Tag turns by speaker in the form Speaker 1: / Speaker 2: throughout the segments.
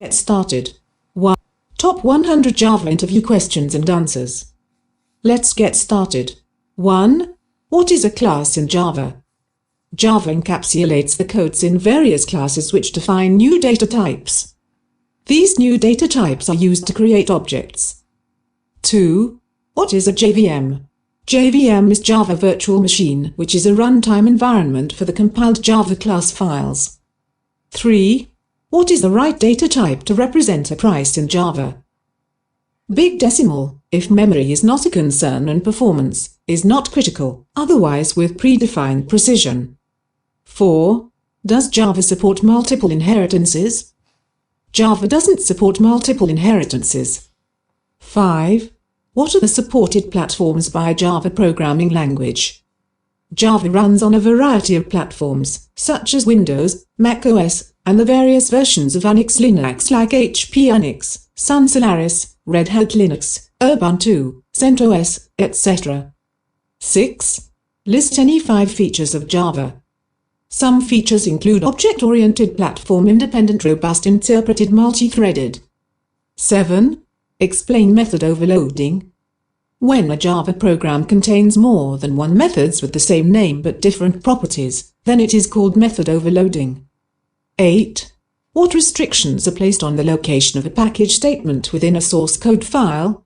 Speaker 1: Get started. 1. Top 100 Java interview questions and answers. Let's get started. 1. What is a class in Java? Java encapsulates the codes in various classes which define new data types. These new data types are used to create objects. 2. What is a JVM? JVM is Java Virtual Machine, which is a runtime environment for the compiled Java class files. 3. What is the right data type to represent a price in Java? Big decimal, if memory is not a concern and performance is not critical, otherwise with predefined precision. 4. Does Java support multiple inheritances? Java doesn't support multiple inheritances. 5. What are the supported platforms by Java programming language? Java runs on a variety of platforms, such as Windows, Mac OS, and the various versions of Unix Linux like HP Unix, Sun Solaris, Red Hat Linux, Ubuntu, CentOS, etc. 6. List any 5 features of Java. Some features include object-oriented platform independent robust interpreted multi-threaded. 7. Explain method overloading. When a Java program contains more than one methods with the same name but different properties, then it is called method overloading. 8. What restrictions are placed on the location of a package statement within a source code file?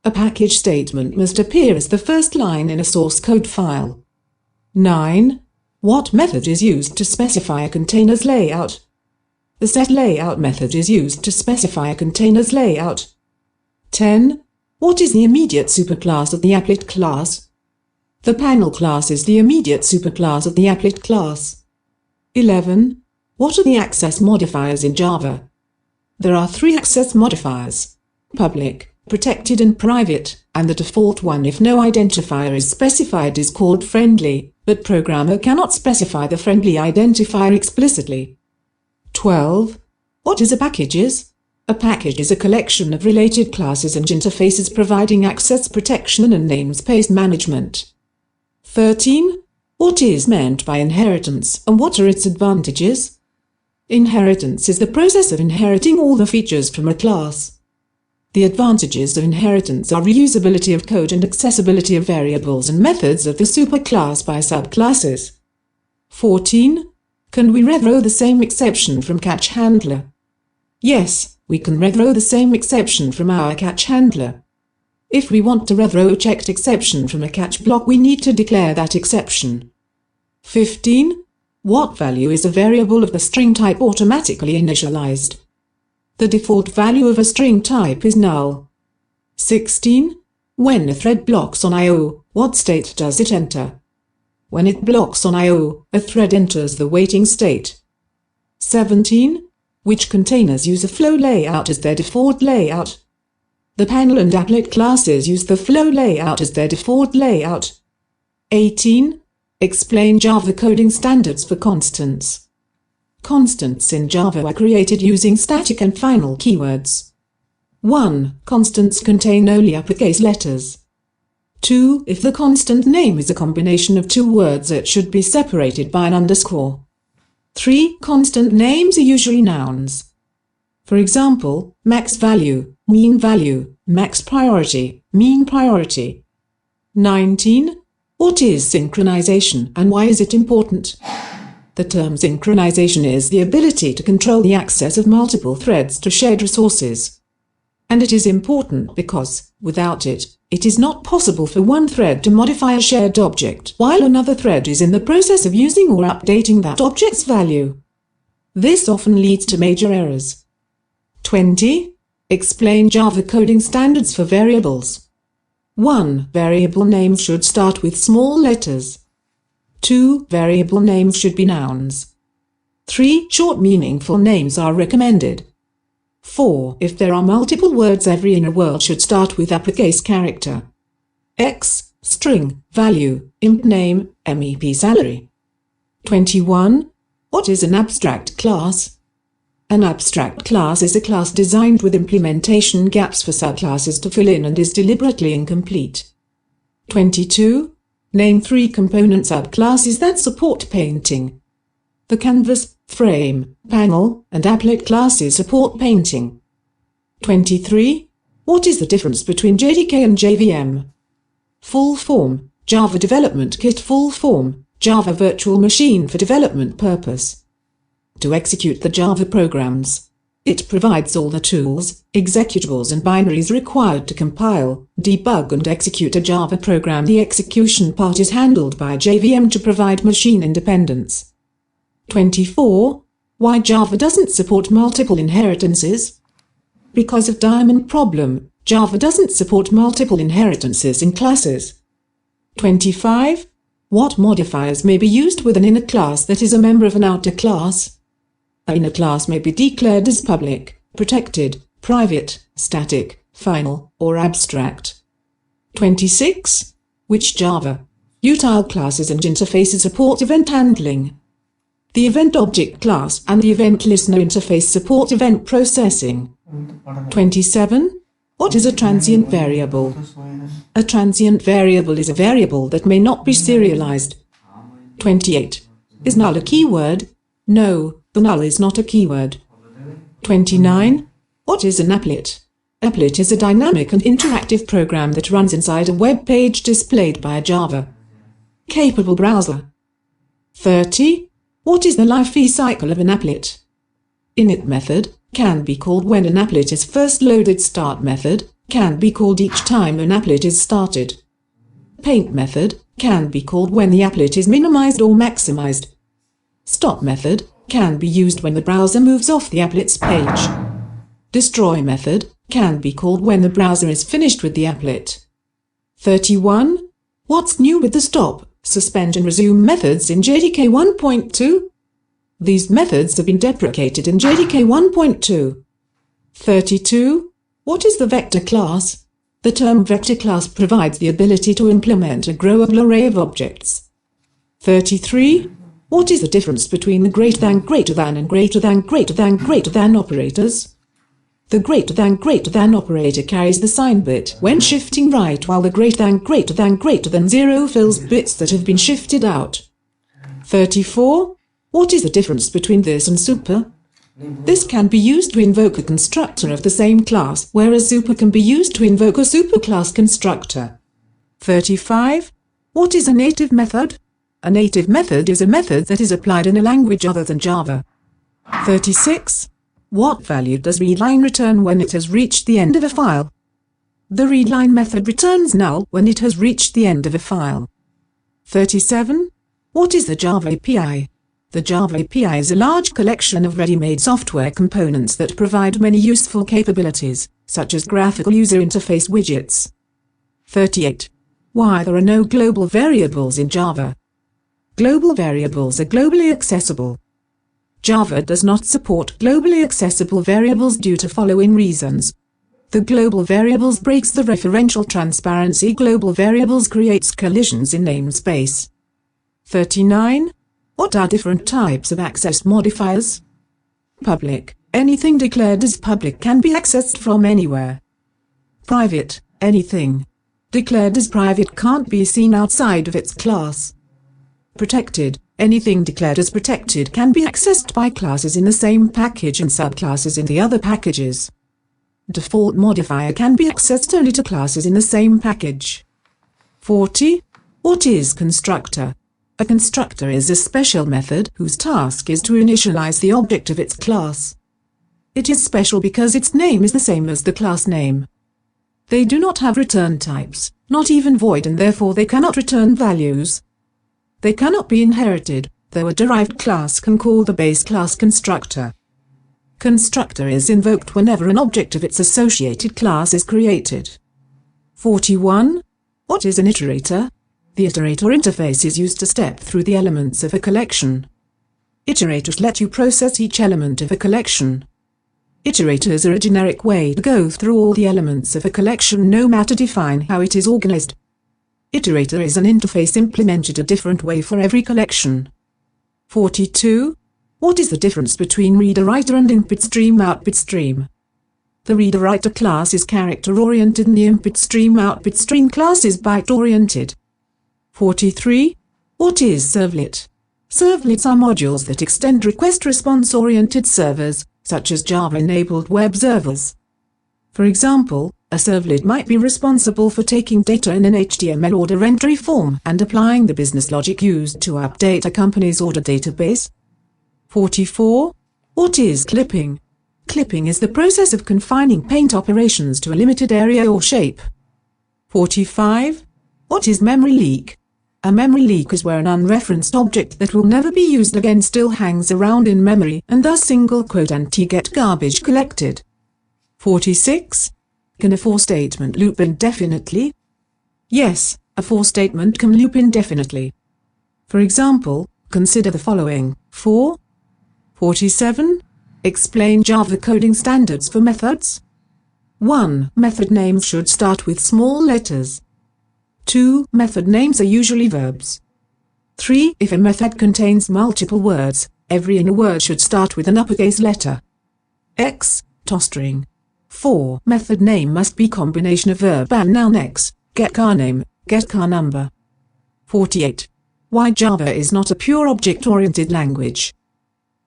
Speaker 1: A package statement must appear as the first line in a source code file. 9. What method is used to specify a container's layout? The setLayout method is used to specify a container's layout. 10. What is the immediate superclass of the Applet class? The panel class is the immediate superclass of the Applet class. 11. What are the access modifiers in Java? There are 3 access modifiers: public, protected and private, and the default one if no identifier is specified is called friendly, but programmer cannot specify the friendly identifier explicitly. 12. What is a package? A package is a collection of related classes and interfaces providing access protection and namespace management. 13. What is meant by inheritance and what are its advantages? Inheritance is the process of inheriting all the features from a class. The advantages of inheritance are reusability of code and accessibility of variables and methods of the superclass by subclasses. 14. Can we rethrow the same exception from catch handler? Yes, we can rethrow the same exception from our catch handler. If we want to rethrow a checked exception from a catch block, we need to declare that exception. 15. What value is a variable of the string type automatically initialized? The default value of a string type is null. 16. When a thread blocks on I/O, what state does it enter? When it blocks on I/O, a thread enters the waiting state. 17. Which containers use a flow layout as their default layout? The panel and applet classes use the flow layout as their default layout. 18. Explain Java coding standards for constants. Constants in Java are created using static and final keywords. 1. Constants contain only uppercase letters. 2. If the constant name is a combination of 2 words, it should be separated by an underscore. 3. Constant names are usually nouns. For example, max value, mean value, max priority, mean priority. 19. What is synchronization and why is it important? The term synchronization is the ability to control the access of multiple threads to shared resources. And it is important because, without it, it is not possible for one thread to modify a shared object while another thread is in the process of using or updating that object's value. This often leads to major errors. 20. Explain Java coding standards for variables. 1. Variable names should start with small letters. 2. Variable names should be nouns. 3. Short meaningful names are recommended. 4. If there are multiple words, every inner word should start with uppercase character. X, string, value, imp name, MEP salary. 21. What is an abstract class? An abstract class is a class designed with implementation gaps for subclasses to fill in and is deliberately incomplete. 22. Name 3 component subclasses that support painting. The canvas, Frame, Panel, and Applet classes support painting. 23. What is the difference between JDK and JVM? Full form, Java Development Kit. Full form, Java Virtual Machine for development purpose. To execute the Java programs. It provides all the tools, executables and binaries required to compile, debug and execute a Java program. The execution part is handled by JVM to provide machine independence. 24. Why Java doesn't support multiple inheritances? Because of diamond problem, Java doesn't support multiple inheritances in classes. 25. What modifiers may be used with an inner class that is a member of an outer class? An inner class may be declared as public, protected, private, static, final, or abstract. 26. Which Java util classes and interfaces support event handling? The event object class and the event listener interface support event processing. 27. What is a transient variable? A transient variable is a variable that may not be serialized. 28. Is null a keyword? No, the null is not a keyword. 29. What is an applet? Applet is a dynamic and interactive program that runs inside a web page displayed by a Java capable browser. 30. What is the life cycle of an applet? Init method can be called when an applet is first loaded. Start method can be called each time an applet is started. Paint method can be called when the applet is minimized or maximized. Stop method can be used when the browser moves off the applet's page. Destroy method can be called when the browser is finished with the applet. 31. What's new with the stop, suspend and resume methods in JDK 1.2? These methods have been deprecated in JDK 1.2. 32. What is the vector class? The term vector class provides the ability to implement a growable array of objects. 33. What is the difference between the greater than and greater than operators? The greater than operator carries the sign bit when shifting right, while the greater than 0 fills bits that have been shifted out. 34. What is the difference between this and super? This can be used to invoke a constructor of the same class, whereas super can be used to invoke a superclass constructor. 35. What is a native method? A native method is a method that is applied in a language other than Java. 36. What value does readline return when it has reached the end of a file? The readline method returns null when it has reached the end of a file. 37. What is the Java API? The Java API is a large collection of ready-made software components that provide many useful capabilities, such as graphical user interface widgets. 38. Why there are no global variables in Java? Global variables are globally accessible. Java does not support globally accessible variables due to following reasons. The global variables breaks the referential transparency. Global variables creates collisions in namespace. 39. What are different types of access modifiers? Public. Anything declared as public can be accessed from anywhere. Private. Anything declared as private can't be seen outside of its class. Protected. Anything declared as protected can be accessed by classes in the same package and subclasses in the other packages. Default modifier can be accessed only to classes in the same package. 40. What is constructor? A constructor is a special method whose task is to initialize the object of its class. It is special because its name is the same as the class name. They do not have return types, not even void, and therefore they cannot return values. They cannot be inherited, though a derived class can call the base class constructor. Constructor is invoked whenever an object of its associated class is created. 41. What is an iterator? The iterator interface is used to step through the elements of a collection. Iterators let you process each element of a collection. Iterators are a generic way to go through all the elements of a collection no matter define how it is organized. Iterator is an interface implemented a different way for every collection. 42. What is the difference between reader-writer and input stream-output stream? The reader-writer class is character-oriented and the input stream-output stream class is byte-oriented. 43. What is Servlet? Servlets are modules that extend request-response-oriented servers, such as Java-enabled web servers. For example, a servlet might be responsible for taking data in an HTML order entry form and applying the business logic used to update a company's order database. 44. What is clipping? Clipping is the process of confining paint operations to a limited area or shape. 45. What is memory leak? A memory leak is where an unreferenced object that will never be used again still hangs around in memory and thus "anti-get garbage collected." 46. Can a for statement loop indefinitely? Yes, a for statement can loop indefinitely. For example, consider the following. 4. 47. Explain Java coding standards for methods. 1. Method names should start with small letters. 2. Method names are usually verbs. 3. If a method contains multiple words, every inner word should start with an uppercase letter. X. ToString. 4. Method name must be combination of verb and noun. X. Get car name, get car number. 48. Why Java is not a pure object-oriented language.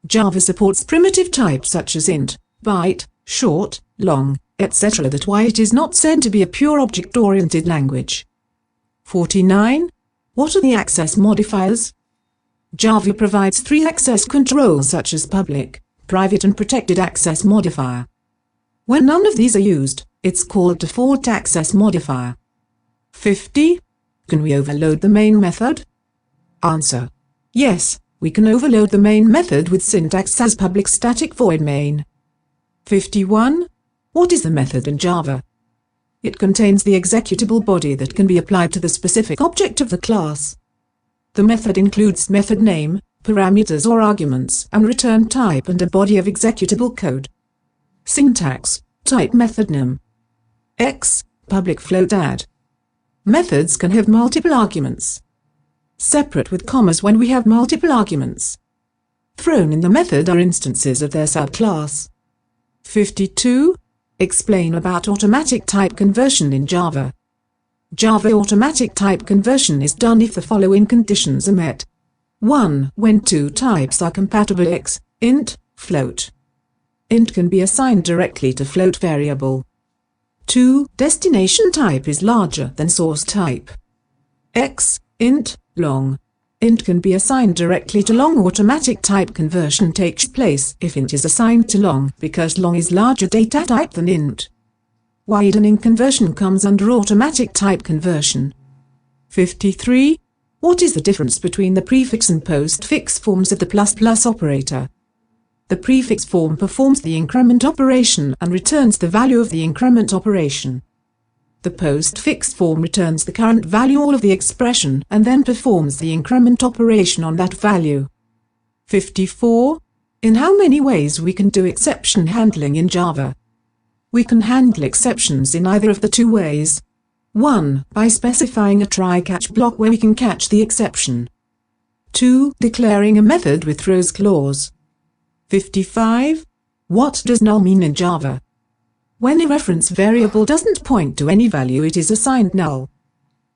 Speaker 1: Java supports primitive types such as int, byte, short, long, etc. That's why it is not said to be a pure object-oriented language. 49. What are the access modifiers? Java provides 3 access controls such as public, private and protected access modifier. When none of these are used, it's called default access modifier. 50. Can we overload the main method? Answer. Yes, we can overload the main method with syntax as public static void main. 51. What is the method in Java? It contains the executable body that can be applied to the specific object of the class. The method includes method name, parameters or arguments, and return type and a body of executable code. Syntax, type method name. X, public float add. Methods can have multiple arguments. Separate with commas when we have multiple arguments. Thrown in the method are instances of their subclass. 52. Explain about automatic type conversion in Java. Java automatic type conversion is done if the following conditions are met. 1. When 2 types are compatible. X, int, float. Int can be assigned directly to float variable. 2. Destination type is larger than source type. X, int, long. Int can be assigned directly to long. Automatic type conversion takes place if int is assigned to long because long is larger data type than int. Widening conversion comes under automatic type conversion. 53. What is the difference between the prefix and post-fix forms of the ++ operator? The prefix form performs the increment operation and returns the value of the increment operation. The post-fix form returns the current value of the expression and then performs the increment operation on that value. 54. In how many ways we can do exception handling in Java? We can handle exceptions in either of the 2 ways. 1. By specifying a try-catch block where we can catch the exception. 2. Declaring a method with throws clause. 55. What does null mean in Java? When a reference variable doesn't point to any value, it is assigned null.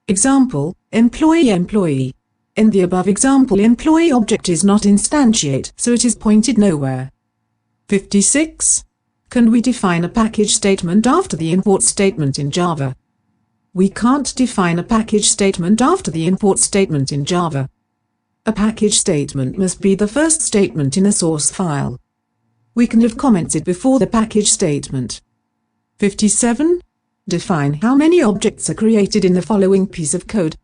Speaker 1: Example, employee. In the above example, employee object is not instantiate, so it is pointed nowhere. 56. Can we define a package statement after the import statement in Java? We can't define a package statement after the import statement in Java. A package statement must be the first statement in a source file. We can have commented before the package statement. 57. Define how many objects are created in the following piece of code.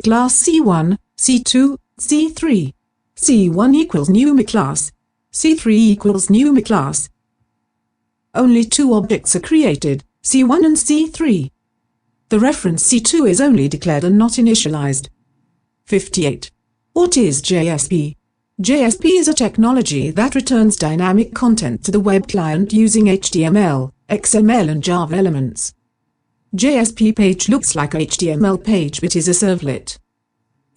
Speaker 1: class C1, C2, C3. C1 equals new class. C3 equals new class. Only 2 objects are created, C1 and C3. The reference C2 is only declared and not initialized. 58. What is JSP? JSP is a technology that returns dynamic content to the web client using HTML, XML and Java elements. JSP page looks like a HTML page but is a servlet.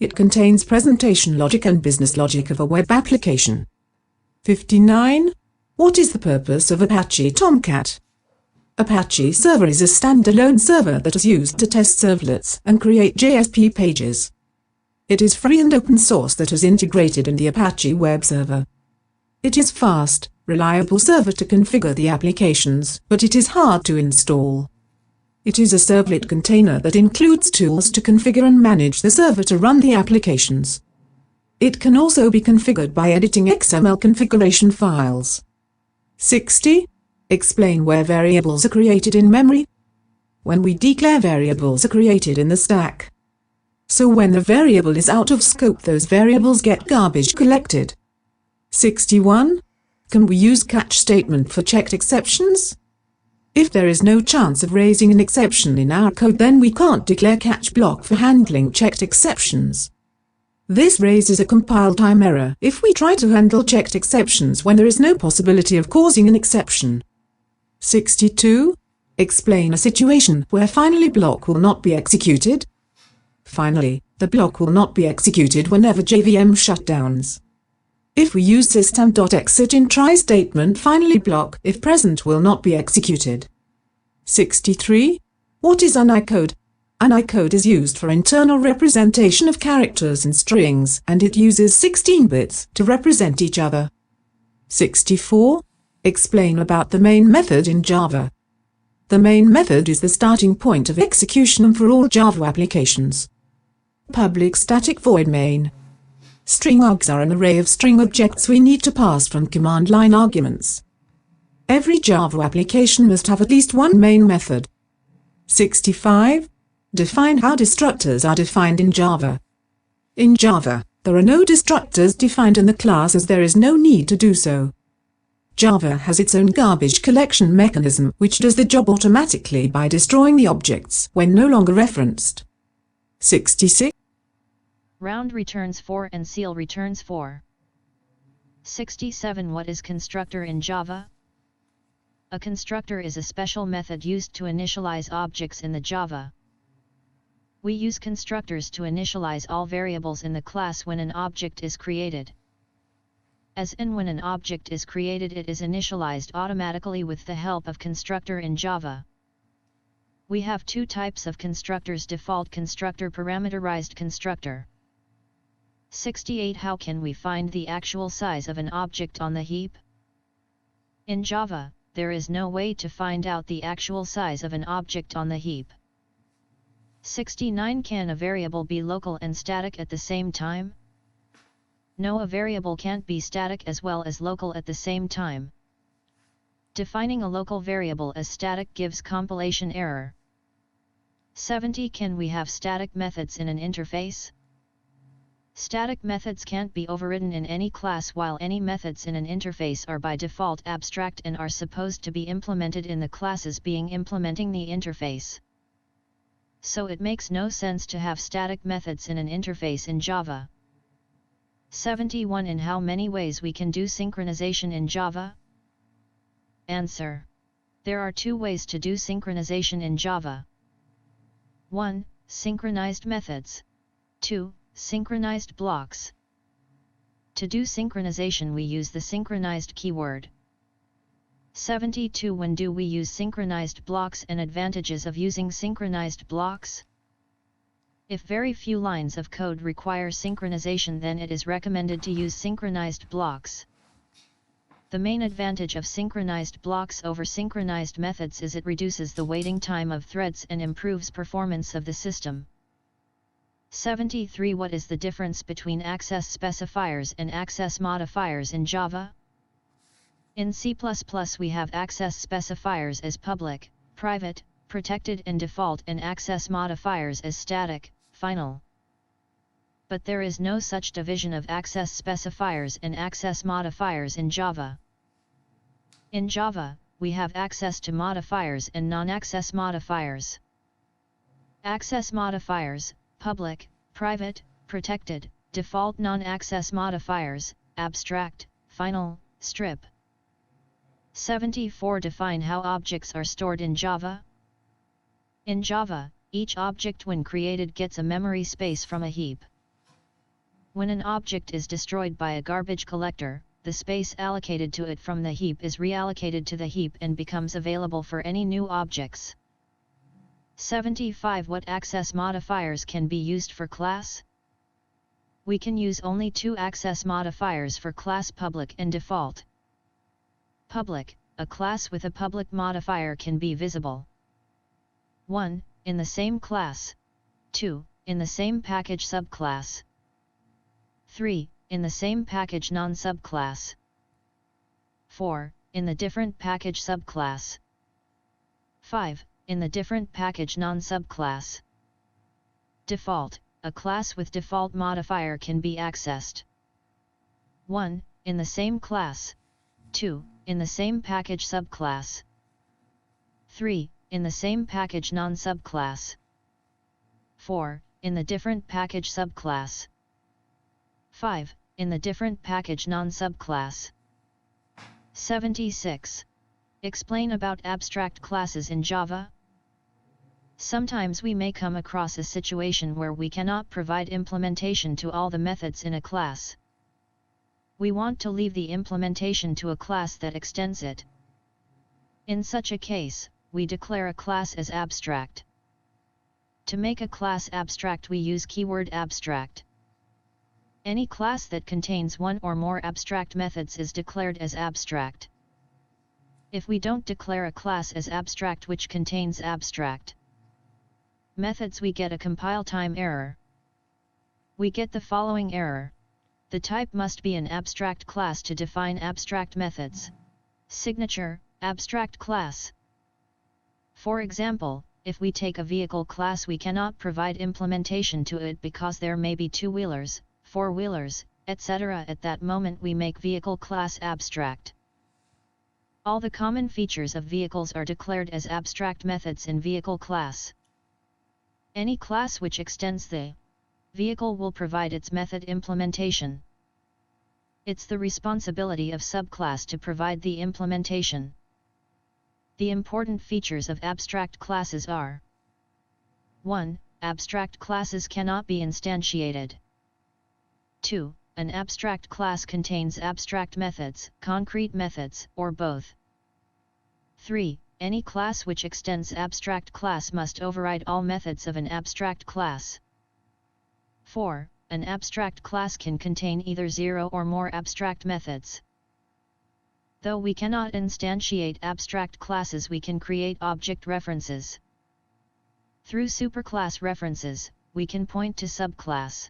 Speaker 1: It contains presentation logic and business logic of a web application. 59. What is the purpose of Apache Tomcat? Apache Server is a standalone server that is used to test servlets and create JSP pages. It is free and open source that is integrated in the Apache web server. It is fast, reliable server to configure the applications, but it is hard to install. It is a servlet container that includes tools to configure and manage the server to run the applications. It can also be configured by editing XML configuration files. 60. Explain where variables are created in memory. When we declare, variables are created in the stack. So when the variable is out of scope, those variables get garbage collected. 61. Can we use catch statement for checked exceptions? If there is no chance of raising an exception in our code, then we can't declare catch block for handling checked exceptions. This raises a compile time error if we try to handle checked exceptions when there is no possibility of causing an exception. 62. Explain a situation where finally block will not be executed. Finally, the block will not be executed whenever JVM shutdowns. If we use system.exit in try statement, finally block, if present, will not be executed. 63. What is Unicode? Unicode is used for internal representation of characters and strings, and it uses 16 bits to represent each other. 64. Explain about the main method in Java. The main method is the starting point of execution for all Java applications. Public static void main. String args are an array of string objects we need to pass from command line arguments. Every Java application must have at least one main method. 65. Define how destructors are defined in Java. In Java, there are no destructors defined in the class as there is no need to do so. Java has its own garbage collection mechanism which does the job automatically by destroying the objects when no longer referenced. 66.
Speaker 2: Round returns 4 and seal returns 4. 67. What is constructor in Java? A constructor is a special method used to initialize objects in the Java. We use constructors to initialize all variables in the class when an object is created. As in, when an object is created, it is initialized automatically with the help of constructor in Java. We have two types of constructors: default constructor, parameterized constructor. 68. How can we find the actual size of an object on the heap? In Java, there is no way to find out the actual size of an object on the heap. 69. Can a variable be local and static at the same time? No, a variable can't be static as well as local at the same time. Defining a local variable as static gives compilation error. 70. Can we have static methods in an interface? Static methods can't be overridden in any class, while any methods in an interface are by default abstract and are supposed to be implemented in the classes being implementing the interface. So it makes no sense to have static methods in an interface in Java. 71. In how many ways we can do synchronization in Java? Answer. There are two ways to do synchronization in Java. 1. Synchronized methods. 2. Synchronized blocks. To do synchronization, we use the synchronized keyword. 72. When do we use synchronized blocks and advantages of using synchronized blocks? If very few lines of code require synchronization, then it is recommended to use synchronized blocks. The main advantage of synchronized blocks over synchronized methods is it reduces the waiting time of threads and improves performance of the system. 73. What is the difference between access specifiers and access modifiers in Java? In C++, we have access specifiers as public, private, protected and default, and access modifiers as static, final. But there is no such division of access specifiers and access modifiers in Java. In Java, we have access to modifiers and non-access modifiers. Access modifiers, public, private, protected, default; non-access modifiers, abstract, final, strip. 74. Define how objects are stored in Java. In Java, each object when created gets a memory space from a heap. When an object is destroyed by a garbage collector, the space allocated to it from the heap is reallocated to the heap and becomes available for any new objects. 75. What access modifiers can be used for class? we can use only two access modifiers for class public and default. Public, a class with a public modifier can be visible. 1. In the same class. 2. In the same package subclass. 3. In the same package non-subclass. 4. In the different package subclass. 5. In the different package non-subclass. Default, a class with default modifier can be accessed. 1. In the same class. 2. In the same package subclass. 3. In the same package non-subclass. 4. In the different package subclass. 5. In the different package non-subclass. 76. Explain about abstract classes in Java. Sometimes we may come across a situation where we cannot provide implementation to all the methods in a class. We want to leave the implementation to a class that extends it. In such a case, we declare a class as abstract. To make a class abstract, we use keyword abstract. Any class that contains one or more abstract methods is declared as abstract. If we don't declare a class as abstract which contains abstract methods, we get a compile time error. We get the following error. The type must be an abstract class to define abstract methods. Signature, abstract class. For example, if we take a vehicle class, we cannot provide implementation to it because there may be two-wheelers, four-wheelers, etc. At that moment we make vehicle class abstract. All the common features of vehicles are declared as abstract methods in vehicle class. Any class which extends the vehicle will provide its method implementation. It's the responsibility of subclass to provide the implementation. The important features of abstract classes are: 1. Abstract classes cannot be instantiated. 2. An abstract class contains abstract methods, concrete methods, or both. 3. Any class which extends abstract class must override all methods of an abstract class. 4. An abstract class can contain either 0 or more abstract methods. Though we cannot instantiate abstract classes, we can create object references. Through superclass references, we can point to subclass.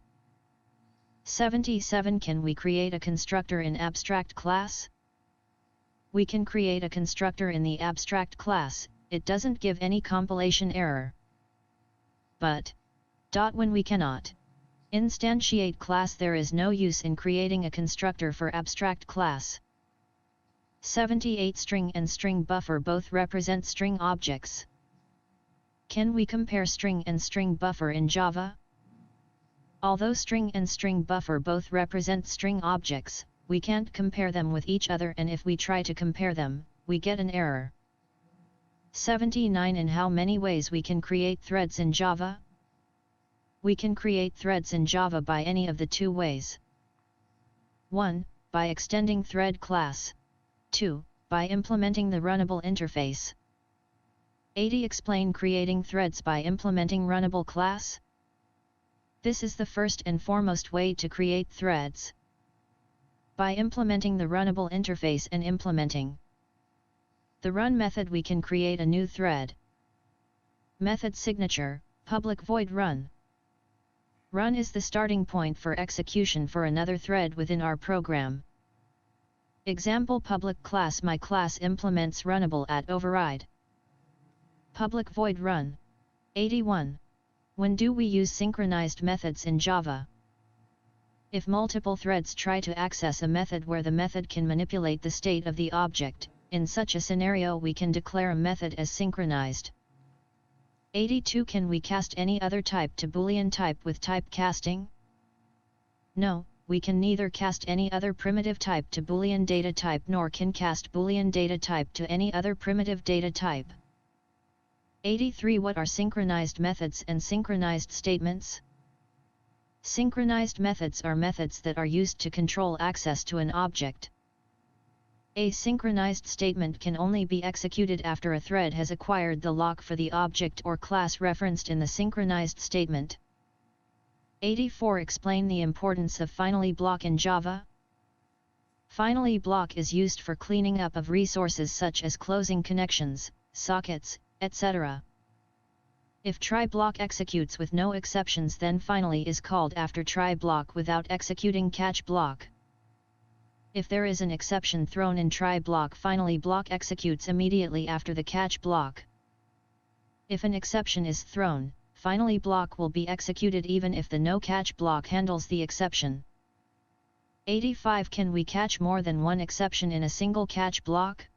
Speaker 2: 77. Can we create a constructor in abstract class? We can create a constructor in the abstract class. It doesn't give any compilation error. But when we cannot instantiate class, there is no use in creating a constructor for abstract class. 78. String and string buffer both represent string objects. Can we compare string and string buffer in Java? Although string and string buffer both represent string objects, we can't compare them with each other, and if we try to compare them, we get an error. 79. In how many ways we can create threads in Java? We can create threads in Java by any of the two ways. 1. By extending thread class. 2. By implementing the runnable interface. 80. Explain creating threads by implementing runnable class. This is the first and foremost way to create threads. By implementing the runnable interface and implementing the run method, we can create a new thread. Method signature, public void run. Run is the starting point for execution for another thread within our program. Example: public class my class implements runnable at override. Public void run. 81. When do we use synchronized methods in Java? If multiple threads try to access a method where the method can manipulate the state of the object, in such a scenario we can declare a method as synchronized. 82. Can we cast any other type to Boolean type with type casting? No, we can neither cast any other primitive type to Boolean data type nor can cast Boolean data type to any other primitive data type. 83. What are synchronized methods and synchronized statements? Synchronized methods are methods that are used to control access to an object. A synchronized statement can only be executed after a thread has acquired the lock for the object or class referenced in the synchronized statement. 84. Explain the importance of finally block in Java. Finally block is used for cleaning up of resources such as closing connections, sockets, etc. If try block executes with no exceptions, then finally is called after try block without executing catch block. If there is an exception thrown in try block, finally block executes immediately after the catch block. If an exception is thrown, finally block will be executed even if the no catch block handles the exception. 85. Can we catch more than one exception in a single catch block?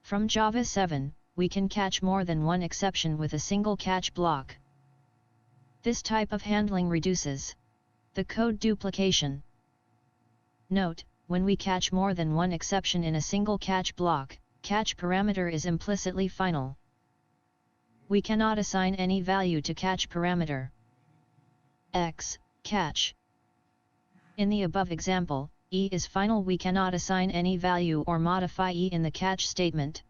Speaker 2: From Java 7, we can catch more than one exception with a single catch block. This type of handling reduces the code duplication. Note, when we catch more than one exception in a single catch block, catch parameter is implicitly final. We cannot assign any value to catch parameter. X, catch. In the above example, E is final. We cannot assign any value or modify E in the catch statement.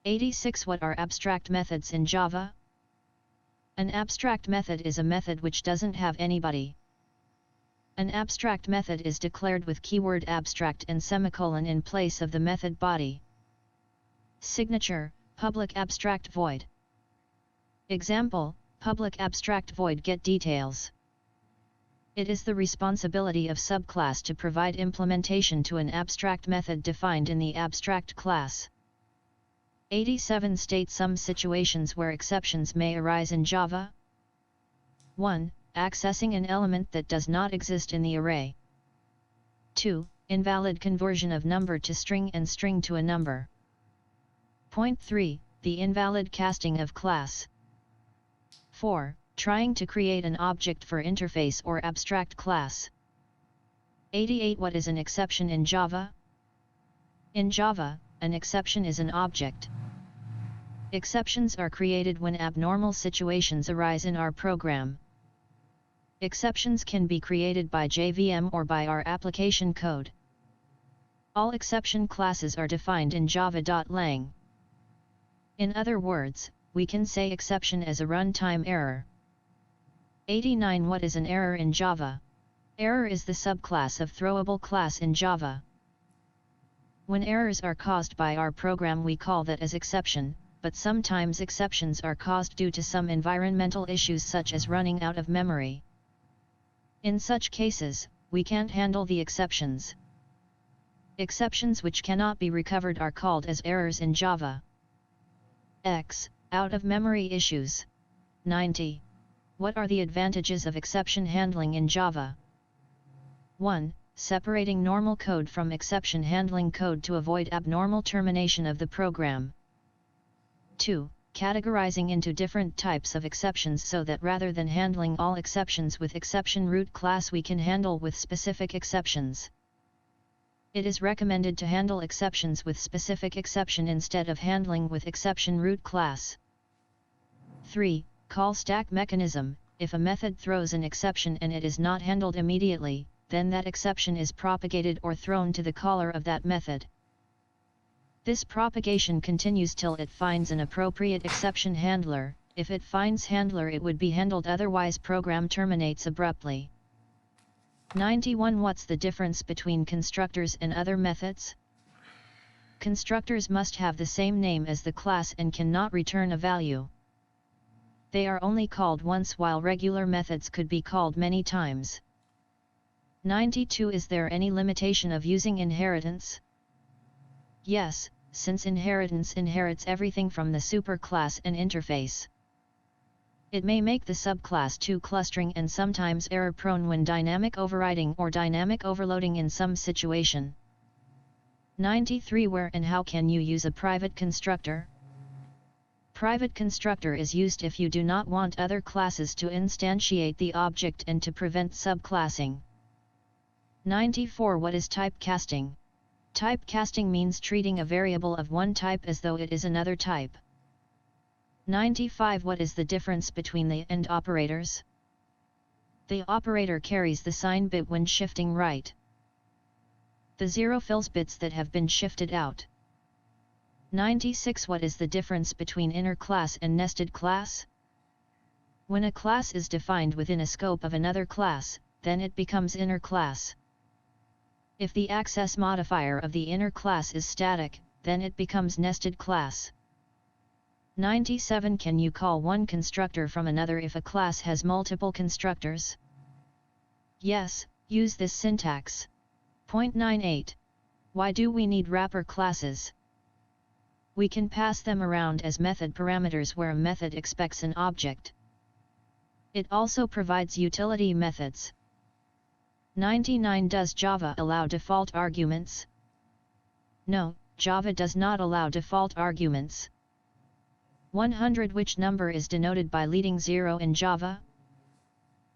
Speaker 2: 86. What are abstract methods in Java? An abstract method is a method which doesn't have any body. An abstract method is declared with keyword abstract and semicolon in place of the method body. Signature, public abstract void. Example, public abstract void get details. It is the responsibility of subclass to provide implementation to an abstract method defined in the abstract class. 87. State some situations where exceptions may arise in Java. 1. Accessing an element that does not exist in the array. 2. Invalid conversion of number to string and string to a number. Point 3. The invalid casting of class. 4. Trying to create an object for interface or abstract class. 88. What is an exception in Java? In Java, an exception is an object. Exceptions are created when abnormal situations arise in our program. Exceptions can be created by JVM or by our application code. All exception classes are defined in java.lang. In other words, we can say exception as a runtime error. 89. What is an error in Java? Error is the subclass of throwable class in Java. When errors are caused by our program, we call that as exception, but sometimes exceptions are caused due to some environmental issues such as running out of memory. In such cases, we can't handle the exceptions. Exceptions which cannot be recovered are called as errors in Java. X. Out of memory issues. 90. What are the advantages of exception handling in Java? 1. Separating normal code from exception handling code to avoid abnormal termination of the program. 2. Categorizing into different types of exceptions so that rather than handling all exceptions with exception root class, we can handle with specific exceptions. It is recommended to handle exceptions with specific exception instead of handling with exception root class. 3. Call stack mechanism. If a method throws an exception and it is not handled immediately, then that exception is propagated or thrown to the caller of that method. This propagation continues till it finds an appropriate exception handler. If it finds handler, it would be handled, otherwise program terminates abruptly. 91. What's the difference between constructors and other methods? Constructors must have the same name as the class and cannot return a value. They are only called once, while regular methods could be called many times. 92. Is there any limitation of using inheritance? Yes, since inheritance inherits everything from the superclass and interface. It may make the subclass too clustering and sometimes error-prone when dynamic overriding or dynamic overloading in some situation. 93. Where and how can you use a private constructor? Private constructor is used if you do not want other classes to instantiate the object and to prevent subclassing. 94. What is typecasting? Typecasting means treating a variable of one type as though it is another type. 95. What is the difference between the and operators? The operator carries the sign bit when shifting right. The 0 fills bits that have been shifted out. 96. What is the difference between inner class and nested class? When a class is defined within a scope of another class, then it becomes inner class. If the access modifier of the inner class is static, then it becomes nested class. 97. Can you call one constructor from another if a class has multiple constructors? Yes, use this syntax. Point 98. Why do we need wrapper classes? We can pass them around as method parameters where a method expects an object. It also provides utility methods. 99. Does Java allow default arguments? No, Java does not allow default arguments. 100. Which number is denoted by leading 0 in Java?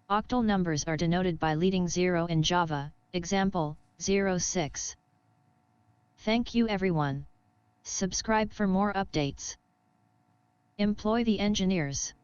Speaker 2: Octal numbers are denoted by leading 0 in Java, example, 06. Thank you everyone. Subscribe for more updates. Employ the engineers.